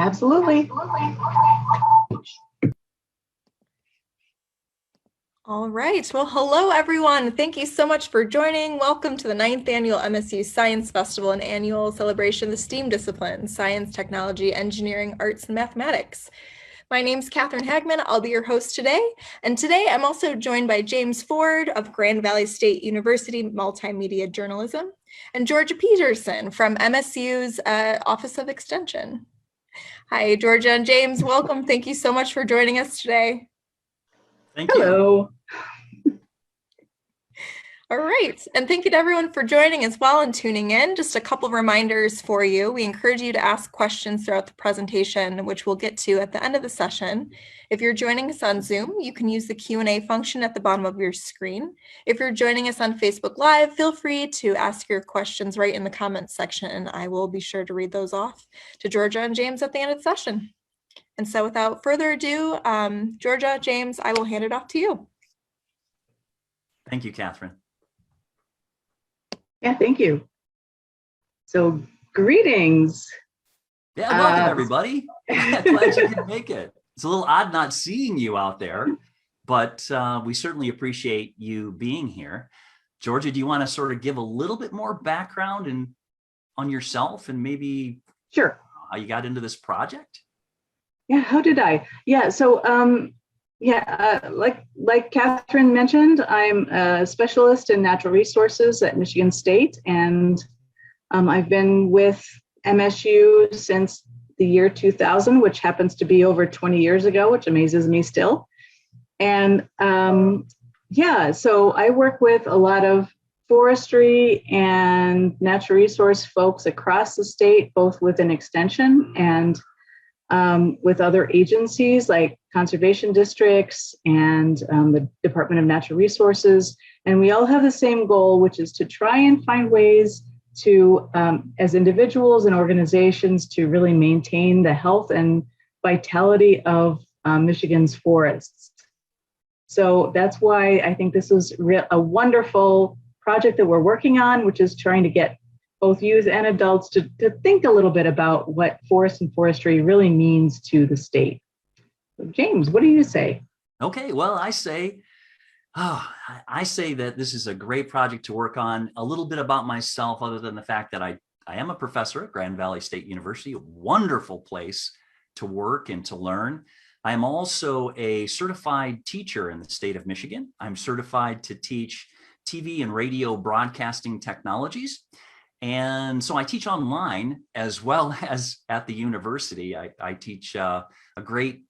Absolutely. All right. Well, hello, everyone. Thank you so much for joining. Welcome to the 9th Annual MSU Science Festival and annual celebration of the STEAM disciplines, science, technology, engineering, arts, and mathematics. My name is Catherine Hagman. I'll be your host today. And today I'm also joined by James Ford of Grand Valley State University Multimedia Journalism and Georgia Peterson from MSU's Office of Extension. Hi, Georgia and James. Welcome. Thank you so much for joining us today. Thank you. Hello. All right, and thank you to everyone for joining as well and tuning in. Just a couple of reminders for you. We encourage you to ask questions throughout the presentation, which we'll get to at the end of the session. If you're joining us on Zoom, you can use the Q&A function at the bottom of your screen. If you're joining us on Facebook Live, feel free to ask your questions right in the comments section, and I will be sure to read those off to Georgia and James at the end of the session. And so without further ado, Georgia, James, I will hand it off to you. Thank you, Catherine. Yeah, thank you. So, greetings. Yeah, welcome everybody. Glad you could make it. It's a little odd not seeing you out there, but we certainly appreciate you being here. Georgia, do you want to sort of give a little bit more background on yourself and maybe Sure. How you got into this project? Yeah, how did I? Yeah, so like Catherine mentioned, I'm a specialist in natural resources at Michigan State, and I've been with MSU since the year 2000, which happens to be over 20 years ago, which amazes me still. And so I work with a lot of forestry and natural resource folks across the state, both within extension and with other agencies like conservation districts and the Department of Natural Resources. And we all have the same goal, which is to try and find ways to, as individuals and organizations, to really maintain the health and vitality of Michigan's forests. So that's why I think this is a wonderful project that we're working on, which is trying to get both youth and adults to think a little bit about what forest and forestry really means to the state. So James, what do you say? Okay, well, I say that this is a great project to work on. A little bit about myself, other than the fact that I am a professor at Grand Valley State University, a wonderful place to work and to learn. I am also a certified teacher in the state of Michigan. I'm certified to teach TV and radio broadcasting technologies. And so I teach online as well as at the university. I teach a great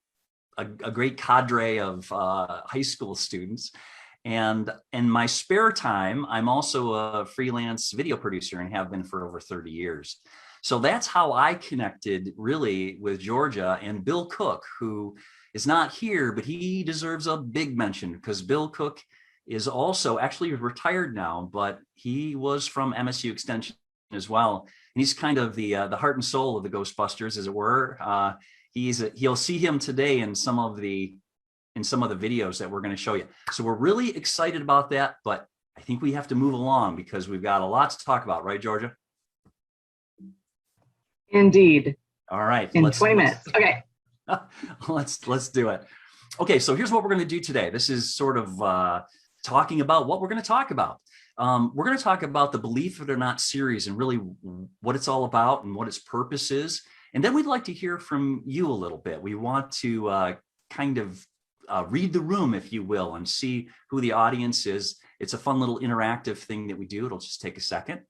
cadre of high school students. And in my spare time, I'm also a freelance video producer and have been for over 30 years. So that's how I connected really with Georgia and Bill Cook, who is not here, but he deserves a big mention because Bill Cook is also actually retired now, but he was from MSU Extension as well. And he's kind of the heart and soul of the Ghostbusters, as it were. You'll see him today in some of the videos that we're going to show you. So we're really excited about that, but I think we have to move along because we've got a lot to talk about, right, Georgia? Indeed. All right. In 20 minutes. Okay. Let's do it. Okay, so here's what we're going to do today. This is sort of talking about what we're going to talk about. We're going to talk about the BeLEAF It or Not series and really what it's all about and what its purpose is. And then we'd like to hear from you a little bit. We want to kind of read the room, if you will, and see who the audience is. It's a fun little interactive thing that we do. It'll just take a second.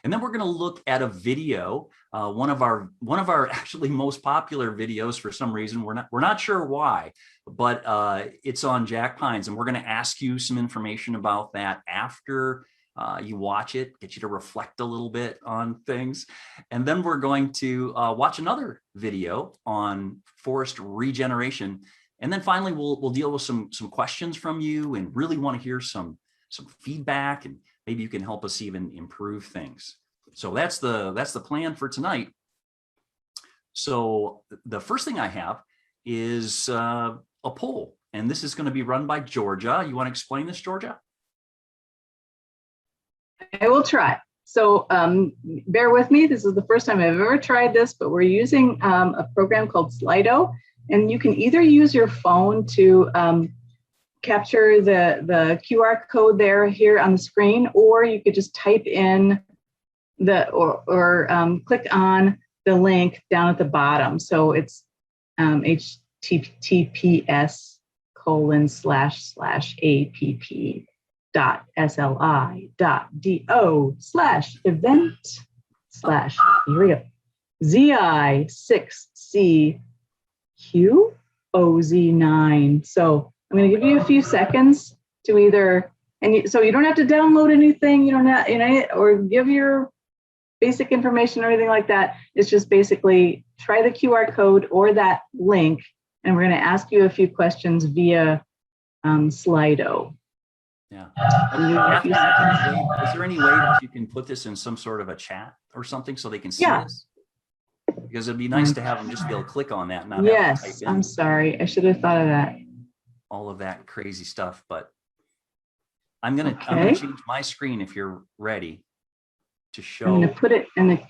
And then we're going to look at a video, one of our actually most popular videos for some reason. We're not sure why, but it's on Jack Pines, and we're going to ask you some information about that after you watch it, get you to reflect a little bit on things. And then we're going to watch another video on forest regeneration. And then finally, we'll deal with some questions from you and really want to hear some feedback, and maybe you can help us even improve things. So that's the plan for tonight. So the first thing I have is a poll, and this is going to be run by Georgia. You want to explain this, Georgia? I will try. So bear with me. This is the first time I've ever tried this, but we're using a program called Slido. And you can either use your phone to capture the QR code there here on the screen, or you could just type in or click on the link down at the bottom. So it's https://app.sli.do/event/ here we go, ZI6CQOZ9. So I'm going to give you a few seconds to either, so you don't have to download anything, you don't have, or give your basic information or anything like that. It's just basically try the QR code or that link, and we're going to ask you a few questions via Slido. Yeah. Is there any way that you can put this in some sort of a chat or something so they can see this? Because it'd be nice to have them just be able to click on that and not have to type in. I'm sorry. I should have thought of that. All of that crazy stuff, but I'm gonna change my screen if you're ready to show. I'm gonna put it in the,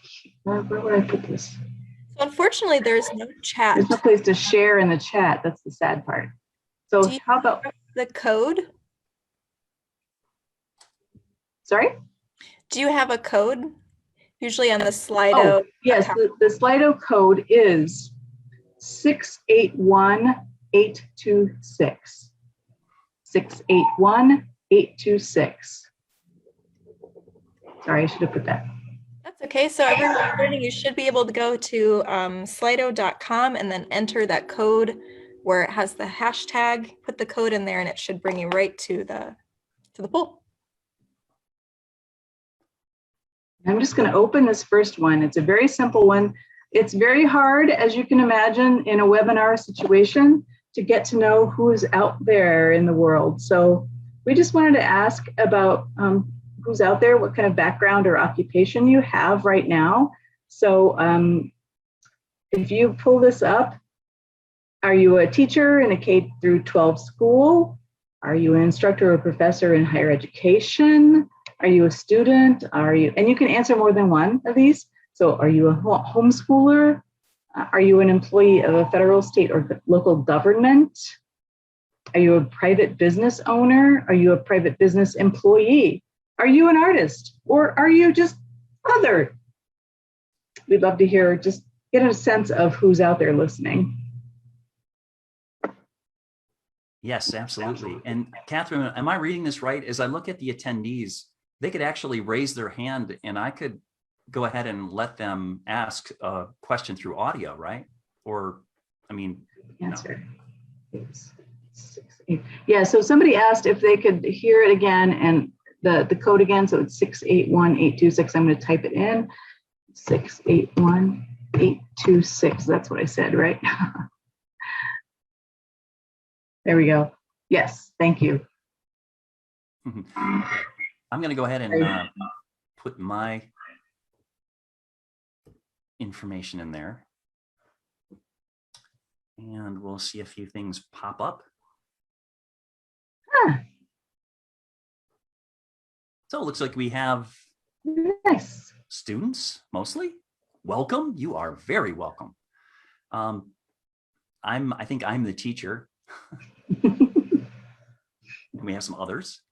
where would I put this? So unfortunately, there's no chat. There's no place to share in the chat. That's the sad part. So how about the code? Sorry? Do you have a code? Usually on the Slido. Oh, yes, the Slido code is 681826. 681826. Sorry, I should have put that. That's okay. So everyone learning, you should be able to go to slido.com and then enter that code where it has the hashtag, put the code in there, and it should bring you right to the pool. I'm just going to open this first one. It's a very simple one. It's very hard, as you can imagine, in a webinar situation to get to know who's out there in the world. So we just wanted to ask about who's out there, what kind of background or occupation you have right now. So if you pull this up, are you a teacher in a K through 12 school? Are you an instructor or professor in higher education? Are you a student? And you can answer more than one of these. So are you a homeschooler? Are you an employee of a federal, state, or local government? Are you a private business owner? Are you a private business employee? Are you an artist? Or are you just other? We'd love to hear, just get a sense of who's out there listening. Yes, absolutely. And Catherine, am I reading this right? As I look at the attendees, they could actually raise their hand and I could go ahead and let them ask a question through audio, right? Or, I mean, answer. Yeah, so somebody asked if they could hear it again and the code again. So it's 681826. I'm going to type it in. 681826. That's what I said, right? There we go. Yes, thank you. I'm going to go ahead and put my information in there. And we'll see a few things pop up. So it looks like we have students mostly. Welcome. You are very welcome. I think I'm the teacher. And we have some others.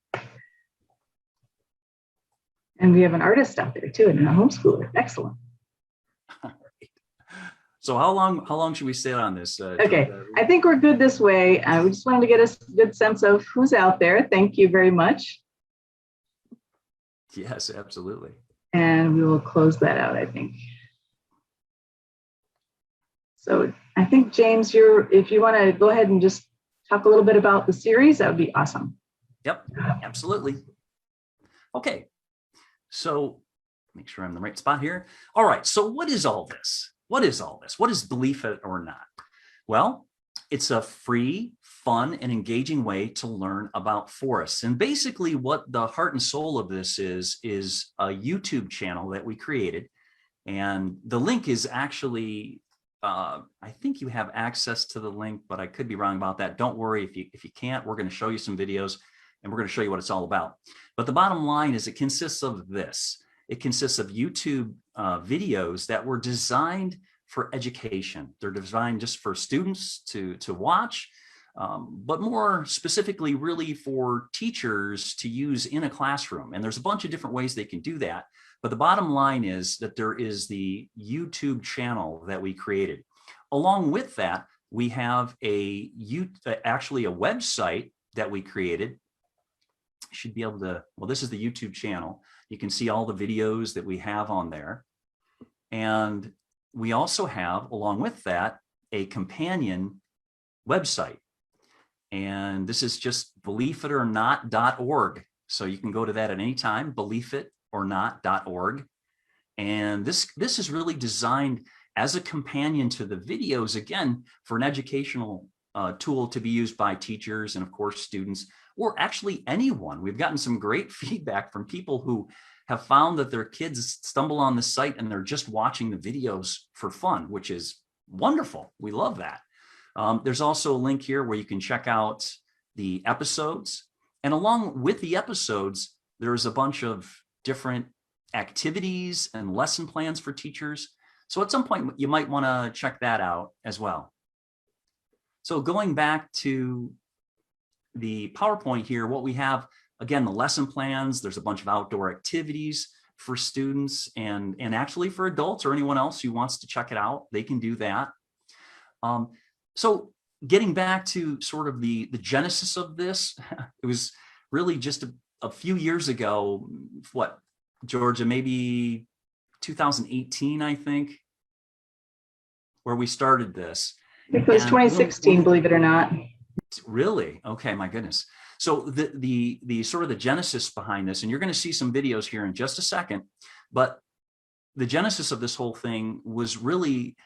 And we have an artist out there too, and a homeschooler. Excellent. So how long should we stay on this? Okay, I think we're good this way. We just wanted to get a good sense of who's out there. Thank you very much. Yes, absolutely. And we will close that out, I think. So I think, James, if you want to go ahead and just talk a little bit about the series, that would be awesome. Yep, absolutely. Okay, so make sure I'm in the right spot here. All right, so what is all this? What is all this? What is BeLEAF It or not? Well, it's a free, fun, and engaging way to learn about forests. And basically what the heart and soul of this is a YouTube channel that we created. And the link is actually, I think you have access to the link, but I could be wrong about that. Don't worry if you can't, we're going to show you some videos and we're going to show you what it's all about. But the bottom line is it consists of this. It consists of YouTube videos that were designed for education. They're designed just for students to watch, but more specifically really for teachers to use in a classroom. And there's a bunch of different ways they can do that. But the bottom line is that there is the YouTube channel that we created. Along with that, we have actually a website that we created. You should be able to, well, this is the YouTube channel. You can see all the videos that we have on there. And we also have, along with that, a companion website. And this is just BeLEAFITOrNot.org. So you can go to that at any time, BeLEAFITOrNot.org. And this is really designed as a companion to the videos, again, for an educational tool to be used by teachers and, of course, students, or actually anyone. We've gotten some great feedback from people who have found that their kids stumble on the site and they're just watching the videos for fun, which is wonderful. We love that. There's also a link here where you can check out the episodes. And along with the episodes, there's a bunch of different activities and lesson plans for teachers. So at some point, you might want to check that out as well. So going back to the PowerPoint here, what we have, again, the lesson plans, there's a bunch of outdoor activities for students and actually for adults or anyone else who wants to check it out, they can do that. So getting back to sort of the genesis of this, it was really just a few years ago, what, Georgia, maybe 2018, I think, where we started this. It was 2016, believe it or not. Really? Okay, my goodness. So the sort of the genesis behind this, and you're going to see some videos here in just a second, but the genesis of this whole thing was really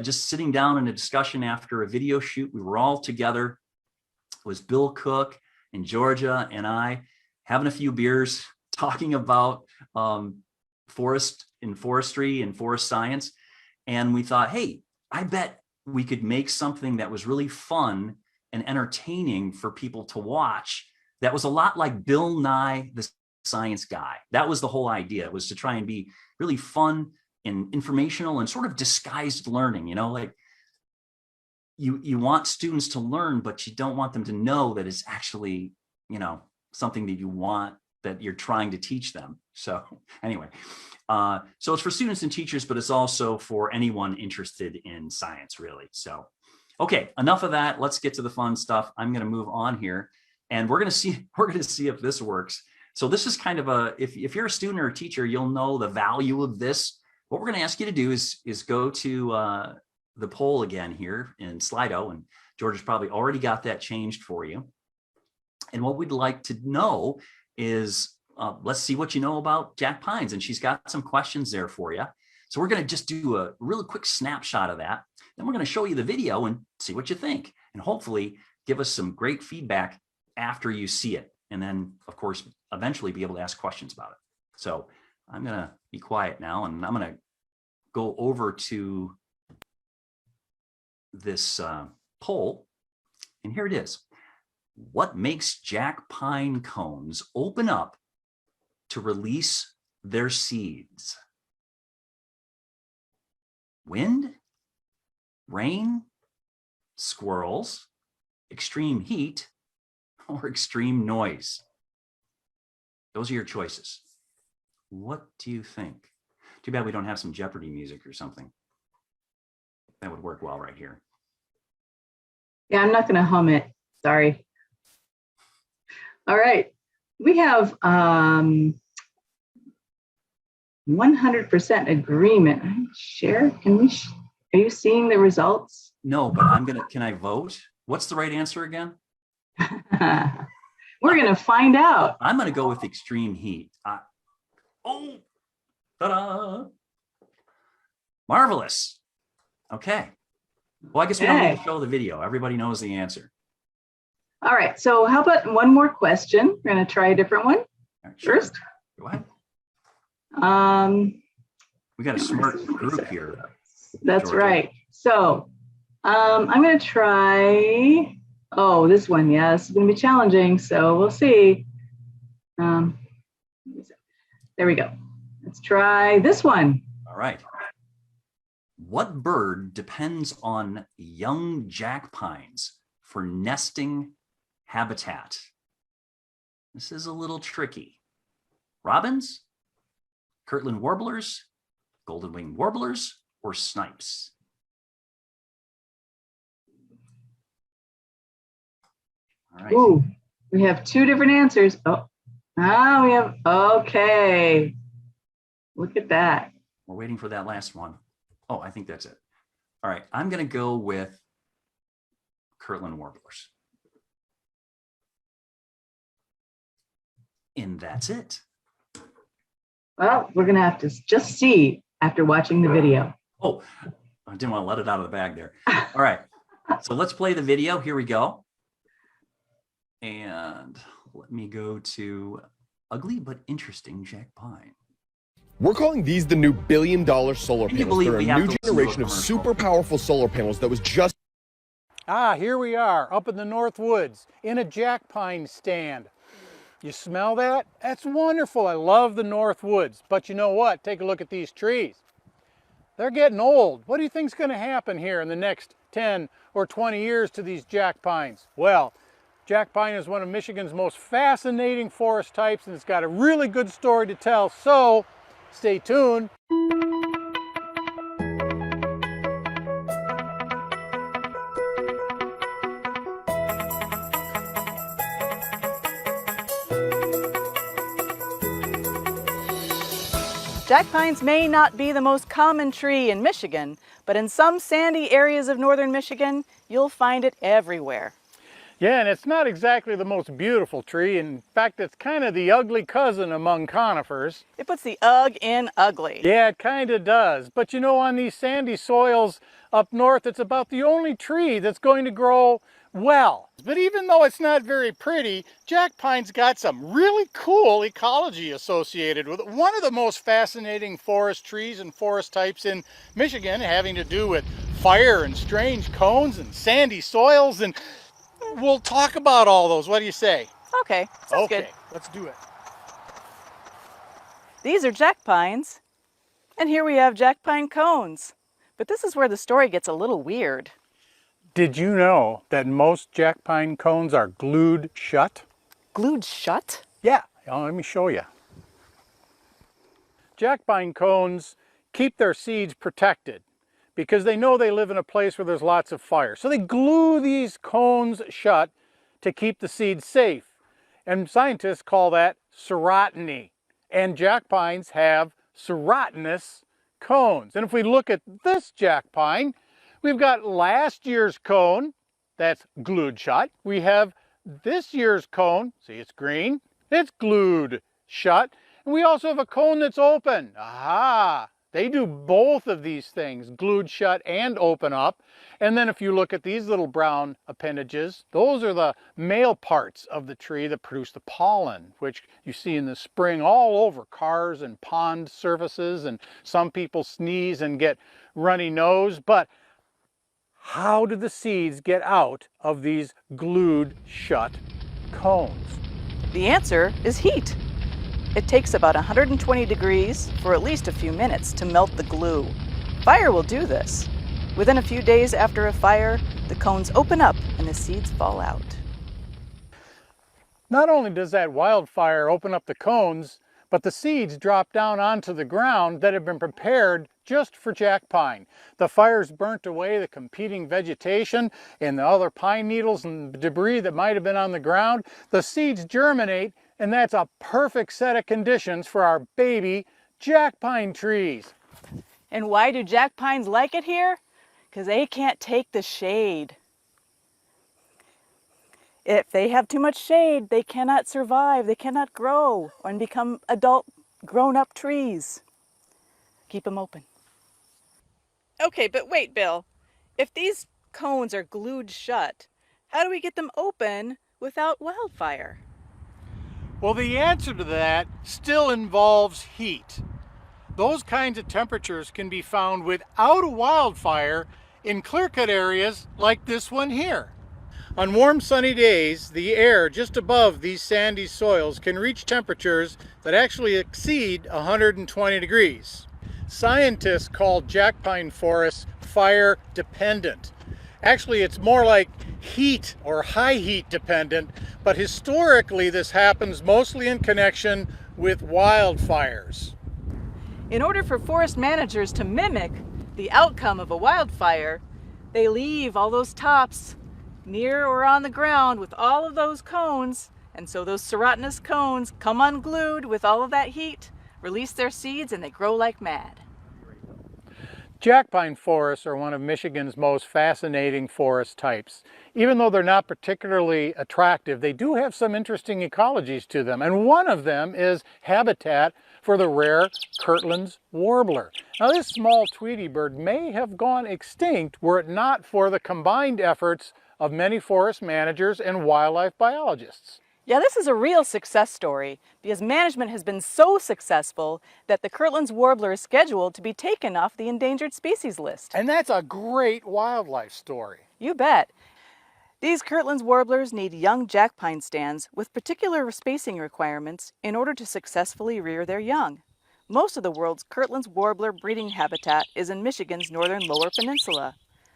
just sitting down in a discussion after a video shoot. We were all together. It was Bill Cook and Georgia and I having a few beers, talking about forestry and forest science. And we thought, hey, I bet we could make something that was really fun and entertaining for people to watch. That was a lot like Bill Nye, the Science Guy. That was the whole idea. It was to try and be really fun and informational and sort of disguised learning, you know, like you want students to learn, but you don't want them to know that it's actually, you know, something that you want, that you're trying to teach them. So anyway, so it's for students and teachers, but it's also for anyone interested in science, really. So, okay, enough of that. Let's get to the fun stuff. I'm going to move on here, and we're going to see if this works. So this is kind of a, if you're a student or a teacher, you'll know the value of this. What we're going to ask you to do is go to the poll again here in Slido, and George has probably already got that changed for you. And what we'd like to know is, let's see what you know about Jack Pines, and she's got some questions there for you. So we're going to just do a really quick snapshot of that. Then we're going to show you the video and see what you think, and hopefully give us some great feedback after you see it. And then, of course, eventually be able to ask questions about it. So I'm going to be quiet now, and I'm going to go over to this poll. And here it is. What makes Jack pine cones open up to release their seeds? Wind, rain, squirrels, extreme heat, or extreme noise? Those are your choices. What do you think? Too bad we don't have some Jeopardy music or something. That would work well right here. Yeah, I'm not going to hum it. Sorry. All right. We have 100% agreement. Share, can we, are you seeing the results? No, but can I vote? What's the right answer again? We're going to find out. I'm going to go with extreme heat. Oh, ta-da. Marvelous. Okay. Well, I guess we don't need to show the video. Everybody knows the answer. All right. So how about one more question? We're going to try a different one first. Go ahead. We got a smart group here. That's Georgia. right. So I'm going to try, this one. Yeah, this is going to be challenging. So we'll see. There we go. Let's try this one. All right. What bird depends on young jack pines for nesting habitat? This is a little tricky. Robins, Kirtland warblers, golden-winged warblers, or snipes? All right. Ooh, we have two different answers. Oh, now we have, okay. Look at that. We're waiting for that last one. Oh, I think that's it. All right, I'm going to go with Kirtland warblers. And that's it. Well, we're going to have to just see after watching the video. Oh, I didn't want to let it out of the bag there. All right, so let's play the video. Here we go. And let me go to ugly but interesting jack pine. We're calling these the new billion-dollar solar panels. They're a new generation of super powerful solar panels that was just... Here we are, up in the North Woods, in a jack pine stand. You smell that? That's wonderful. I love the North Woods. But you know what? Take a look at these trees. They're getting old. What do you think's going to happen here in the next 10 or 20 years to these jack pines? Well, jack pine is one of Michigan's most fascinating forest types, and it's got a really good story to tell. So, stay tuned. Jack pines may not be the most common tree in Michigan, but in some sandy areas of northern Michigan, you'll find it everywhere. Yeah, and it's not exactly the most beautiful tree. In fact, it's kind of the ugly cousin among conifers. It puts the ugh in ugly. Yeah, it kind of does. But you know, on these sandy soils up north, it's about the only tree that's going to grow well. But even though it's not very pretty, jack pine's got some really cool ecology associated with it. One of the most fascinating forest trees and forest types in Michigan, having to do with fire and strange cones and sandy soils, and we'll talk about all those. What do you say? Okay, sounds good. Okay, let's do it. These are jack pines, and here we have jack pine cones. But this is where the story gets a little weird. Did you know that most jack pine cones are glued shut? Glued shut? Yeah, let me show you. Jack pine cones keep their seeds protected because they know they live in a place where there's lots of fire. So they glue these cones shut to keep the seeds safe. And scientists call that serotiny. And jack pines have serotinous cones. And if we look at this jack pine, we've got last year's cone that's glued shut. We have this year's cone, see it's green, it's glued shut. And we also have a cone that's open. Aha! They do both of these things, glued shut and open up. And then if you look at these little brown appendages, those are the male parts of the tree that produce the pollen, which you see in the spring all over cars and pond surfaces, and some people sneeze and get runny nose. But how do the seeds get out of these glued shut cones? The answer is heat. It takes about 120 degrees for at least a few minutes to melt the glue. Fire will do this. Within a few days after a fire, the cones open up and the seeds fall out. Not only does that wildfire open up the cones, but the seeds drop down onto the ground that have been prepared just for jack pine. The fires burnt away the competing vegetation and the other pine needles and debris that might have been on the ground. The seeds germinate, and that's a perfect set of conditions for our baby jack pine trees. And why do jack pines like it here? Because they can't take the shade. If they have too much shade, they cannot survive, they cannot grow and become adult, grown-up trees. Keep them open. Okay, but wait, Bill. If these cones are glued shut, how do we get them open without wildfire? Well, the answer to that still involves heat. Those kinds of temperatures can be found without a wildfire in clear-cut areas like this one here. On warm sunny days, the air just above these sandy soils can reach temperatures that actually exceed 120 degrees. Scientists call jack pine forests fire dependent. Actually, it's more like heat or high heat dependent, but historically this happens mostly in connection with wildfires. In order for forest managers to mimic the outcome of a wildfire, they leave all those tops near or on the ground with all of those cones, and so those serotinous cones come unglued with all of that heat, release their seeds, and they grow like mad. Jack pine forests are one of Michigan's most fascinating forest types. Even though they're not particularly attractive, they do have some interesting ecologies to them, and one of them is habitat for the rare Kirtland's warbler. Now, this small Tweety bird may have gone extinct were it not for the combined efforts of many forest managers and wildlife biologists. Yeah, this is a real success story because management has been so successful that the Kirtland's warbler is scheduled to be taken off the endangered species list. And that's a great wildlife story. You bet. These Kirtland's warblers need young jack pine stands with particular spacing requirements in order to successfully rear their young. Most of the world's Kirtland's warbler breeding habitat is in Michigan's northern Lower Peninsula.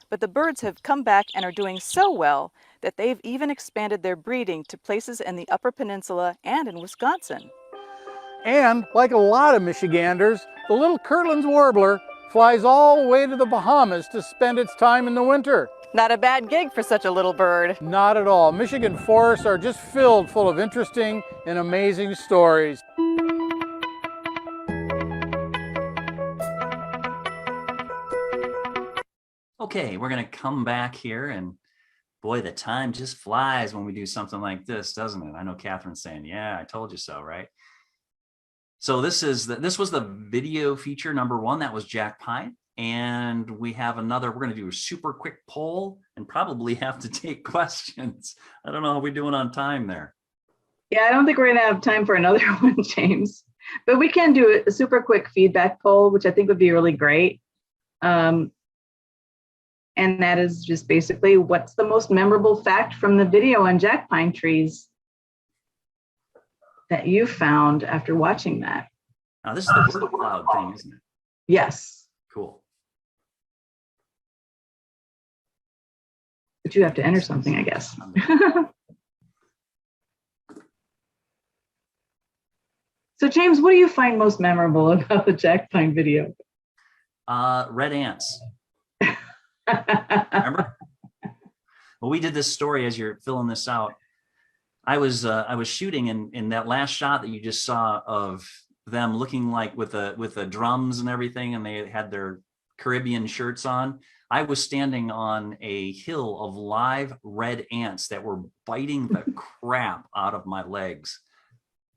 But the birds have come back and are doing so well that they've even expanded their breeding to places in the Upper Peninsula and in Wisconsin. And like a lot of Michiganders, the little Kirtland's warbler flies all the way to the Bahamas to spend its time in the winter. Not a bad gig for such a little bird. Not at all. Michigan forests are just filled full of interesting and amazing stories. Okay, we're going to come back here, and boy, the time just flies when we do something like this, doesn't it? I know Catherine's saying, yeah, I told you so, right? So this was the video feature number 1. That was jack pine. And we have another, we're going to do a super quick poll and probably have to take questions. I don't know how we're doing on time there. Yeah, I don't think we're going to have time for another one, James, but we can do a super quick feedback poll, which I think would be really great. And that is just basically, what's the most memorable fact from the video on jack pine trees that you found after watching that? Now this is the word cloud thing, isn't it? Yes. Cool. But you have to enter something, I guess. So James, what do you find most memorable about the jack pine video? Red ants. Remember? Well, we did this story as you're filling this out. I was shooting in that last shot that you just saw of them looking like with the drums and everything, and they had their Caribbean shirts on. I was standing on a hill of live red ants that were biting the crap out of my legs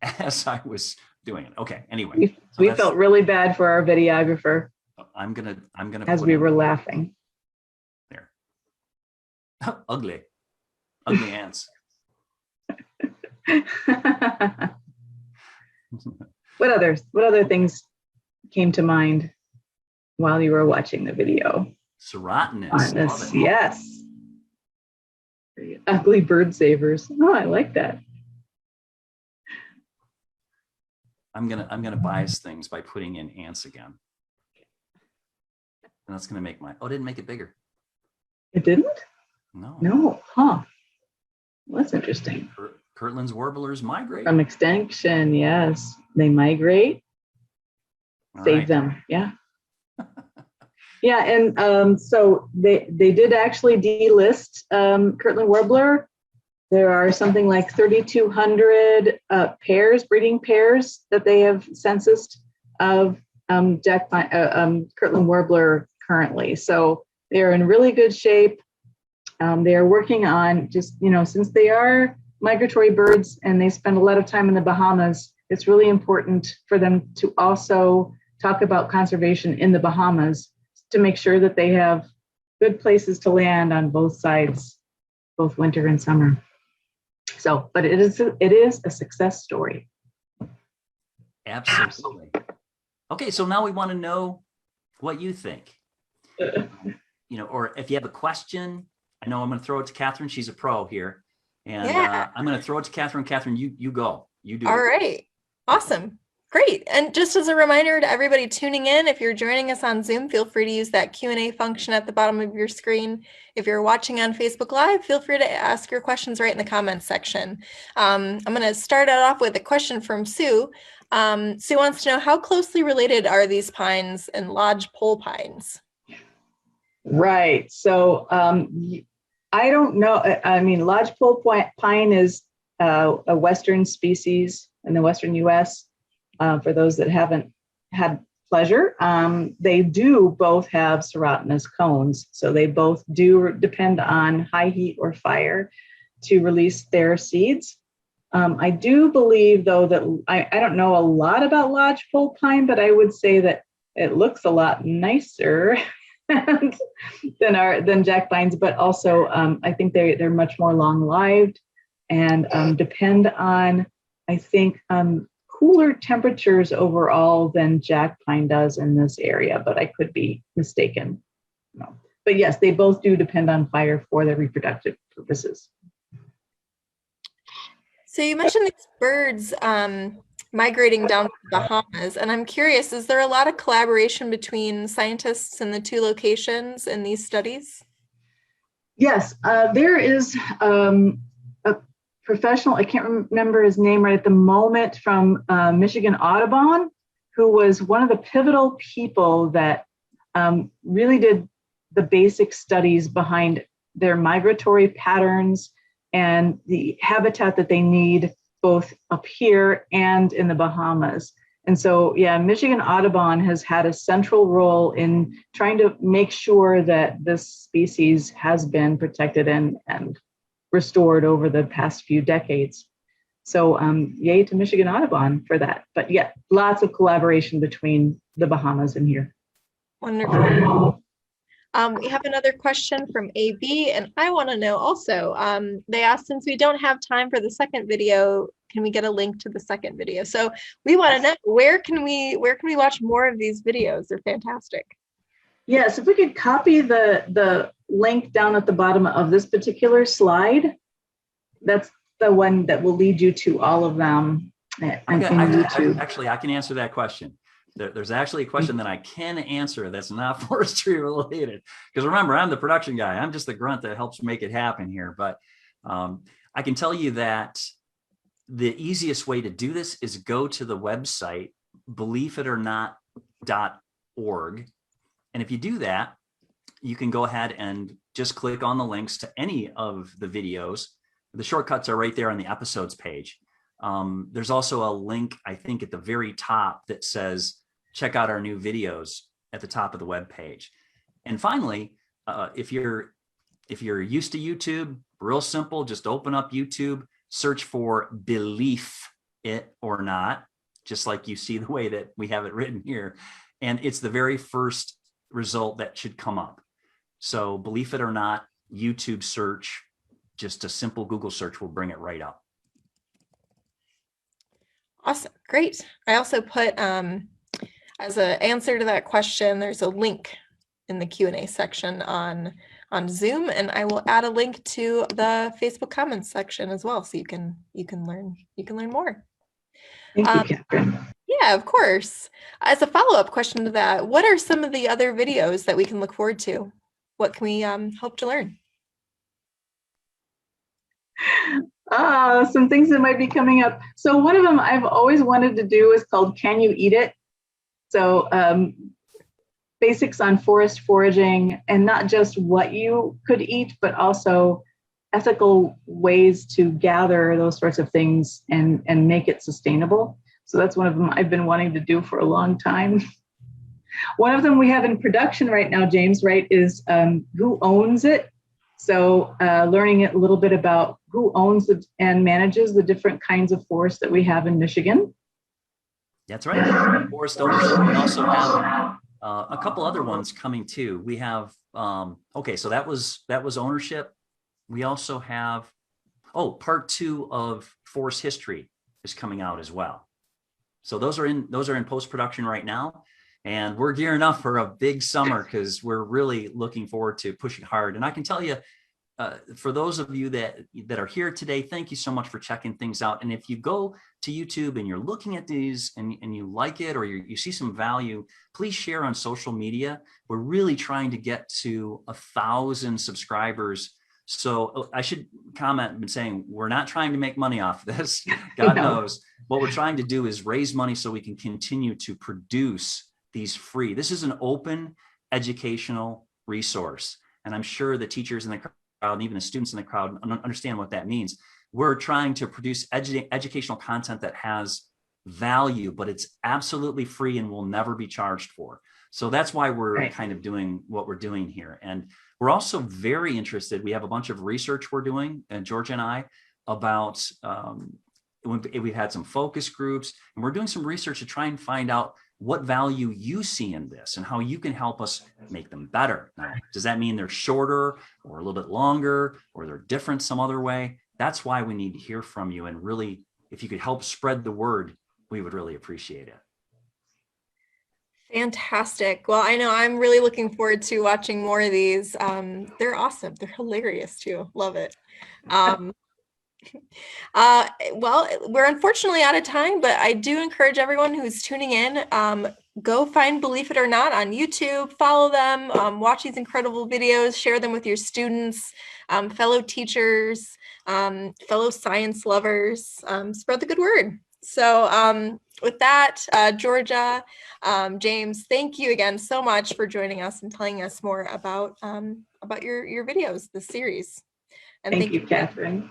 as I was doing it. Okay, anyway. We felt really bad for our videographer. I'm gonna as we were laughing. There. Ugly ants. What other things came to mind while you were watching the video? Serotinous. Yes. Ugly bird savers. Oh, I like that. I'm gonna bias things by putting in ants again. And that's gonna make it didn't make it bigger. It didn't? No. Huh. Well, that's interesting. Kirtland's warblers migrate. From extinction, yes. They migrate. Save them. Yeah. Yeah, and so they did actually delist Kirtland warbler. There are something like 3,200 breeding pairs that they have censused of Kirtland warbler currently. So they're in really good shape. They are working on just, since they are migratory birds and they spend a lot of time in the Bahamas, it's really important for them to also talk about conservation in the Bahamas to make sure that they have good places to land on both sides, both winter and summer. So, but it is a success story. Absolutely. Okay, so now we want to know what you think. Or if you have a question, I know I'm going to throw it to Catherine. She's a pro here. And Yeah. I'm going to throw it to Catherine. Catherine, you go. You do All it. right. Awesome. Great. And just as a reminder to everybody tuning in, if you're joining us on Zoom, feel free to use that Q&A function at the bottom of your screen. If you're watching on Facebook Live, feel free to ask your questions right in the comments section. I'm going to start it off with a question from Sue. Sue wants to know, how closely related are these pines and lodgepole pines? Right. So I don't know. I mean, lodgepole pine is a Western species in the Western U.S. For those that haven't had pleasure, they do both have serotinous cones. So they both do depend on high heat or fire to release their seeds. I do believe, though, that I don't know a lot about lodgepole pine, but I would say that it looks a lot nicer than jack pines. But also, I think they're much more long-lived and depend on, I think, cooler temperatures overall than jack pine does in this area, but I could be mistaken. No. But yes, they both do depend on fire for their reproductive purposes. So you mentioned these birds migrating down to the Bahamas, and I'm curious, is there a lot of collaboration between scientists in the two locations in these studies? Yes, there is a professional, I can't remember his name right at the moment, from Michigan Audubon, who was one of the pivotal people that really did the basic studies behind their migratory patterns and the habitat that they need both up here and in the Bahamas. And so, yeah, Michigan Audubon has had a central role in trying to make sure that this species has been protected and restored over the past few decades. So yay to Michigan Audubon for that. But yeah, lots of collaboration between the Bahamas and here. Wonderful. We have another question from AB, and I want to know also, they asked, since we don't have time for the second video, can we get a link to the second video? So we want to know, where can we watch more of these videos? They're fantastic. Yes, if we could copy the link down at the bottom of this particular slide, that's the one that will lead you to all of them on YouTube. Actually, I can answer that question. There's actually a question that I can answer that's not forestry related. Because remember, I'm the production guy. I'm just the grunt that helps make it happen here. But I can tell you that the easiest way to do this is go to the website, BeLEAFITOrNot.org. And if you do that, you can go ahead and just click on the links to any of the videos. The shortcuts are right there on the episodes page. There's also a link, I think, at the very top that says, check out our new videos at the top of the web page. And finally, if you're used to YouTube, real simple, just open up YouTube, search for BeLEAF It or Not, just like you see the way that we have it written here. And it's the very first result that should come up. So BeLEAF It or Not, YouTube search, just a simple Google search will bring it right up. Awesome, great. I also put, as an answer to that question, there's a link in the Q&A section on Zoom, and I will add a link to the Facebook comments section as well, so you can learn more. Thank you, Catherine. Yeah, of course. As a follow-up question to that, what are some of the other videos that we can look forward to? What can we hope to learn? Some things that might be coming up. So one of them I've always wanted to do is called Can You Eat It? So basics on forest foraging, and not just what you could eat, but also ethical ways to gather those sorts of things and make it sustainable. So that's one of them I've been wanting to do for a long time. One of them we have in production right now, James, right, is who owns it? So learning a little bit about who owns and manages the different kinds of forests that we have in Michigan. That's right. Forest ownership. We also have a couple other ones coming too. We have, okay, so that was ownership. We also have, part 2 of forest history is coming out as well. So those are in post-production right now. And we're gearing up for a big summer because we're really looking forward to pushing hard. And I can tell you, for those of you that are here today, thank you so much for checking things out. And if you go to YouTube and you're looking at these and you like it, or you see some value, please share on social media. We're really trying to get to 1,000 subscribers. So I should comment and saying, we're not trying to make money off this. God knows. What we're trying to do is raise money so we can continue to produce these free. This is an open educational resource. And I'm sure the teachers in the crowd and even the students in the crowd understand what that means. We're trying to produce educational content that has value, but it's absolutely free and will never be charged for. So that's why we're kind of doing what we're doing here. And we're also very interested. We have a bunch of research we're doing, and Georgia and I, about we've had some focus groups, and we're doing some research to try and find out what value you see in this and how you can help us make them better. Now, does that mean they're shorter or a little bit longer, or they're different some other way? That's why we need to hear from you. And really, if you could help spread the word, we would really appreciate it. Fantastic. Well, I know I'm really looking forward to watching more of these. They're awesome. They're hilarious too. Love it. Well, we're unfortunately out of time, but I do encourage everyone who's tuning in, go find BeLEAF It or Not on YouTube, follow them, watch these incredible videos, share them with your students, fellow teachers, fellow science lovers, spread the good word. So with that, Georgia, James, thank you again so much for joining us and telling us more about your videos, the series. And thank you, Catherine.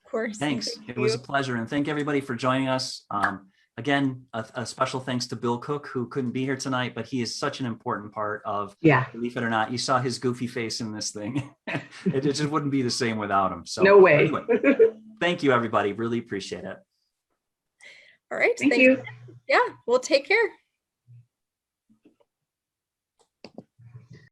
Of course. Thanks. It was a pleasure. And thank everybody for joining us. Again, a special thanks to Bill Cook, who couldn't be here tonight, but he is such an important part of BeLEAF It or Not. You saw his goofy face in this thing. It just wouldn't be the same without him. So no way. Anyway, thank you, everybody. Really appreciate it. All right. Thank you. Yeah, well, take care.